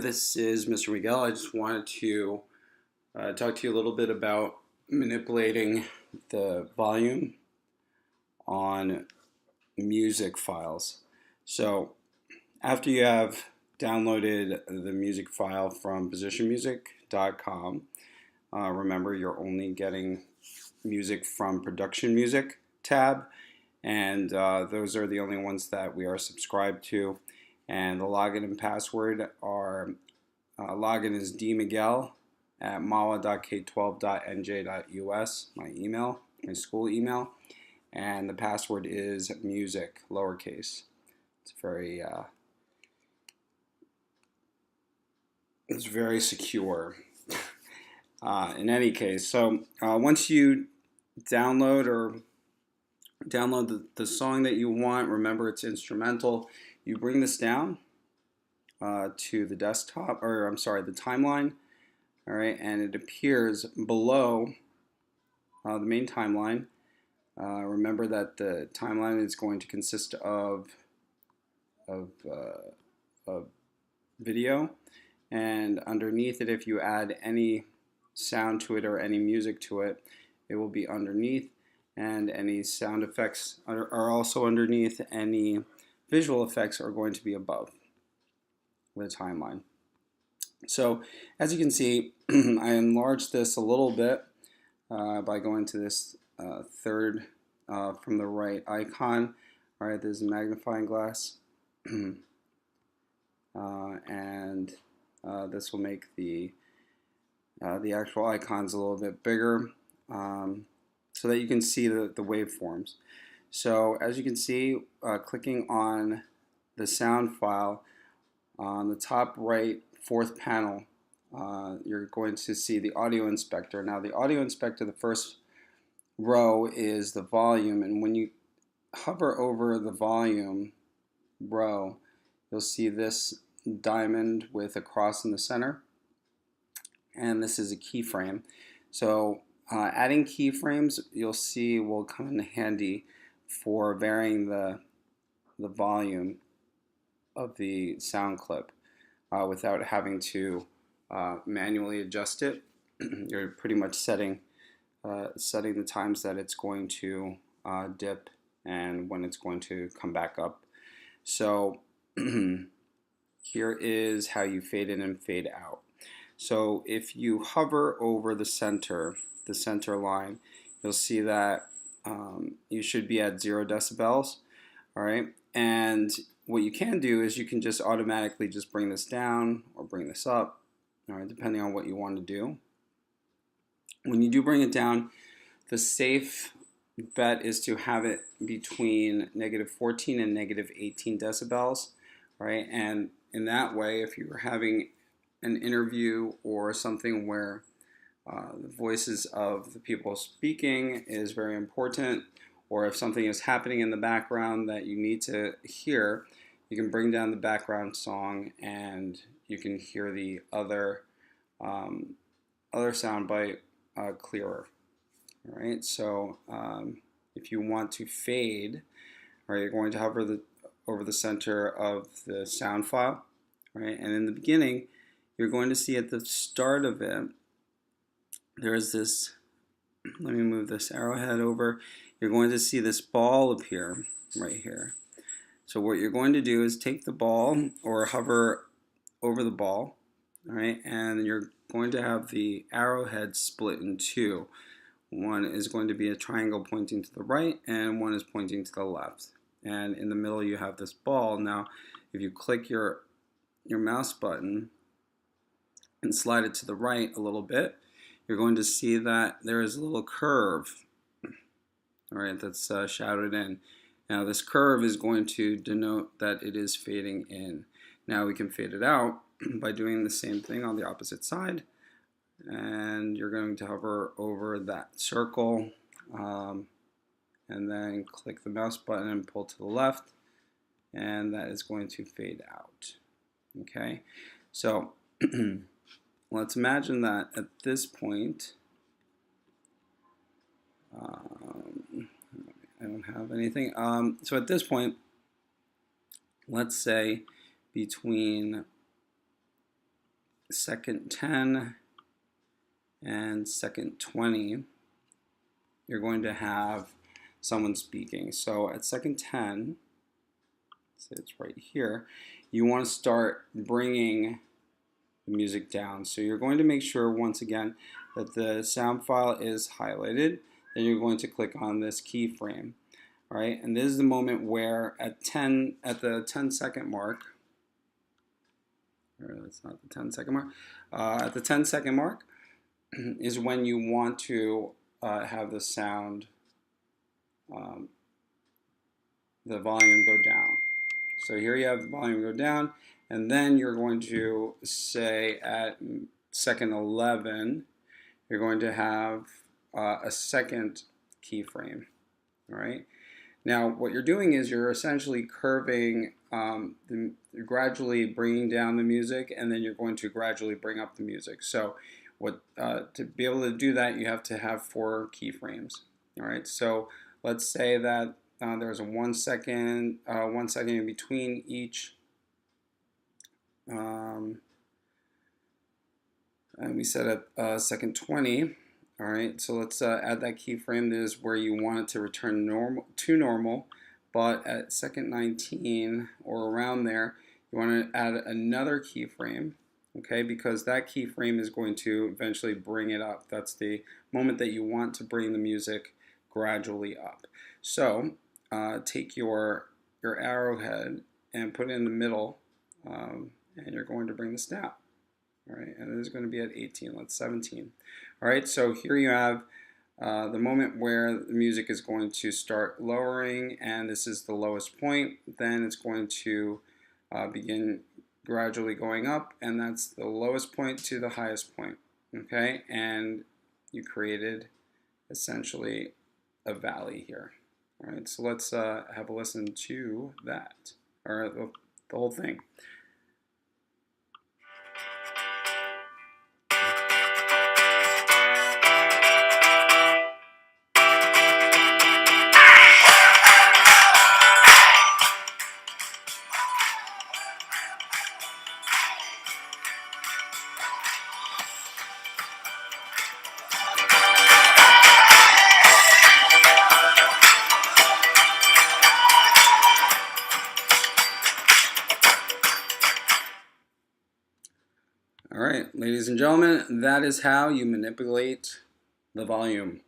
This is Mr. Miguel. I just wanted to talk to you a little bit about manipulating the volume on music files. So, after you have downloaded the music file from positionmusic.com, remember you're only getting music from production music tab, and those are the only ones that we are subscribed to. And the login and password are login is dmiguel at mawa.k12.nj.us, my email, my school email, and the password is music, lowercase. It's very secure. In any case, so once you download the song that you want, remember it's instrumental. You bring this down to the desktop, or I'm sorry, the timeline. All right, and it appears below the main timeline. Remember that the timeline is going to consist of video, and underneath it, if you add any sound to it or any music to it, it will be underneath, and any sound effects are also underneath. Any visual effects are going to be above the timeline. So as you can see, I enlarged this a little bit by going to this third from the right icon. All right, there's a magnifying glass, and this will make the actual icons a little bit bigger, so that you can see the waveforms. So as you can see, clicking on the sound file on the top right fourth panel, you're going to see the audio inspector. Now the audio inspector, the first row is the volume, and when you hover over the volume row, you'll see this diamond with a cross in the center, and this is a keyframe. So adding keyframes, you'll see, will come in handy for varying the volume of the sound clip without having to manually adjust it. You're pretty much setting the times that it's going to dip and when it's going to come back up. So here is how you fade in and fade out. So if you hover over the center line, you'll see that you should be at 0 decibels. All right, and what you can do is you can just automatically just bring this down or bring this up, all right, depending on what you want to do. When you do bring it down, the safe bet is to have it between -14 and -18 decibels, right? And in that way, if you're having an interview or something where the voices of the people speaking is very important, or if something is happening in the background that you need to hear, you can bring down the background song and you can hear the other soundbite clearer. All right, so if you want to fade, all right, you're going to hover over the center of the sound file, right? And in the beginning, you're going to see at the start of it, there's this, let me move this arrowhead over, you're going to see this ball appear right here. So what you're going to do is take the ball or hover over the ball, all right, and you're going to have the arrowhead split in two. One is going to be a triangle pointing to the right, and one is pointing to the left. And in the middle you have this ball. Now if you click your mouse button and slide it to the right a little bit, you're going to see that there is a little curve, all right, that's shadowed in. Now this curve is going to denote that it is fading in. Now we can fade it out by doing the same thing on the opposite side, and you're going to hover over that circle and then click the mouse button and pull to the left, and that is going to fade out. Okay, so let's imagine that at this point, I don't have anything. So at this point, let's say between second 10 and second 20, you're going to have someone speaking. So at second 10, so it's right here, you want to start bringing the music down. So you're going to make sure, once again, that the sound file is highlighted. Then you're going to click on this keyframe. All right, and this is the moment where at the 10-second mark, or that's not the 10-second mark, at the 10-second mark is when you want to have the sound, the volume go down. So here you have the volume go down, and then you're going to say at second 11, you're going to have a second keyframe. All right. Now, what you're doing is you're essentially curving, you're gradually bringing down the music, and then you're going to gradually bring up the music. So, to be able to do that, you have to have 4 keyframes. All right. So let's say that there's a 1 second in between each. And we set at second 20. All right, so let's add that keyframe. This is where you want it to return normal, but at second 19 or around there, you want to add another keyframe, okay, because that keyframe is going to eventually bring it up. That's the moment that you want to bring the music gradually up. So take your arrowhead and put it in the middle, and you're going to bring this down. All right, and this is going to be at 18. Let's 17. All right, so here you have the moment where the music is going to start lowering, and this is the lowest point. Then it's going to begin gradually going up, and that's the lowest point to the highest point. Okay, and you created essentially a valley here. All right, so let's have a listen to that, or the whole thing. All right, ladies and gentlemen, that is how you manipulate the volume.